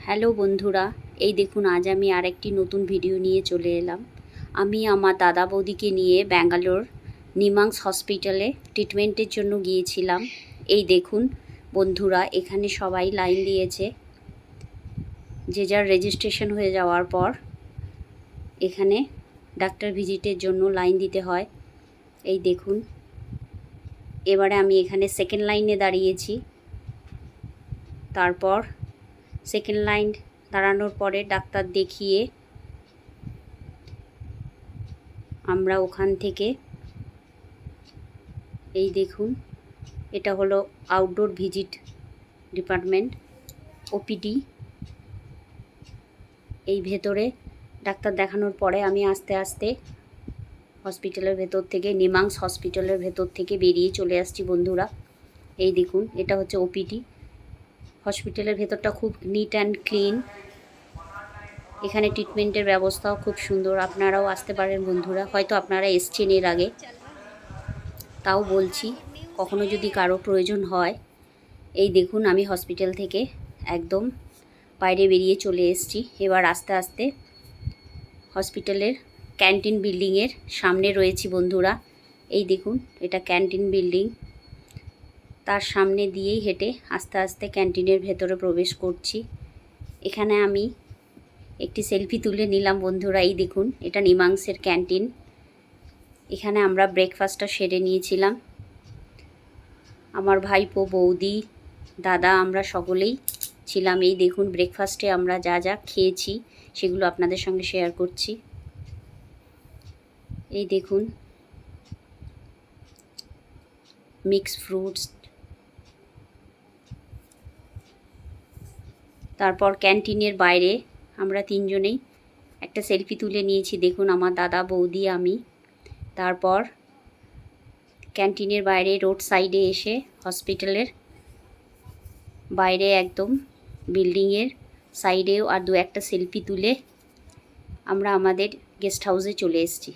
Hello বন্ধুরা, এই দেখুন আজ আমি আরেকটি নতুন ভিডিও নিয়ে চলে এলাম। আমি আমার দাদা বৌদিকে নিয়ে ব্যাঙ্গালোর নিমাংস হসপিটালে ট্রিটমেন্টের জন্য গিয়েছিলাম। এই দেখুন বন্ধুরা, এখানে সবাই লাইন দিয়েছে। যে যার রেজিস্ট্রেশন হয়ে যাওয়ার পর এখানে ডাক্তার ভিজিটের জন্য লাইন দিতে হয়। এই দেখুন, এবারে আমি এখানে সেকেন্ড লাইনে দাঁড়িয়েছি। তারপর সেকেন্ড লাইন দাঁড়ানোর পরে ডাক্তার দেখিয়ে আমরা ওখান থেকে এই দেখুন, এটা হলো আউটডোর ভিজিট ডিপার্টমেন্ট, ওপিডি। এই ভেতরে ডাক্তার দেখানোর পরে আমি আস্তে আস্তে হসপিটালের ভেতর থেকে, নিমাংস হসপিটালের ভেতর থেকে বেরিয়ে চলে আসছি বন্ধুরা। এই দেখুন, এটা হচ্ছে ওপিডি। হসপিটালের ভেতরটা খুব নিট অ্যান্ড ক্লিন। এখানে ট্রিটমেন্টের ব্যবস্থাও খুব সুন্দর। আপনারাও আসতে পারেন বন্ধুরা, হয়তো আপনারা এসছেন এর আগে, তাও বলছি কখনো যদি কারো প্রয়োজন হয়। এই দেখুন, আমি হসপিটাল থেকে একদম বাইরে বেরিয়ে চলে এসেছি। এবার আস্তে আস্তে হসপিটালের ক্যান্টিন বিল্ডিংয়ের সামনে রয়েছি বন্ধুরা। এই দেখুন, এটা ক্যান্টিন বিল্ডিং। তার সামনে দিয়েই হেঁটে আস্তে আস্তে ক্যান্টিনের ভেতরে প্রবেশ করছি। এখানে আমি একটি সেলফি তুলে নিলাম বন্ধুরা। এই দেখুন, এটা নিমাংসের ক্যান্টিন। এখানে আমরা ব্রেকফাস্টটা সেরে নিয়েছিলাম। আমার ভাইপো, বৌদি, দাদা, আমরা সকলেই ছিলাম। এই দেখুন, ব্রেকফাস্টে আমরা যা যা খেয়েছি সেগুলো আপনাদের সঙ্গে শেয়ার করছি। এই দেখুন, মিক্স ফ্রুটস। তারপর ক্যান্টিনের বাইরে আমরা তিনজনেই একটা সেলফি তুলে নিয়েছি। দেখুন, আমার দাদা, বৌদি, আমি। তারপর ক্যান্টিনের বাইরে রোড সাইডে এসে হসপিটালের বাইরে একদম বিল্ডিংয়ের সাইডেও আর দু একটা সেলফি তুলে আমরা আমাদের গেস্ট হাউসে চলে এসেছি।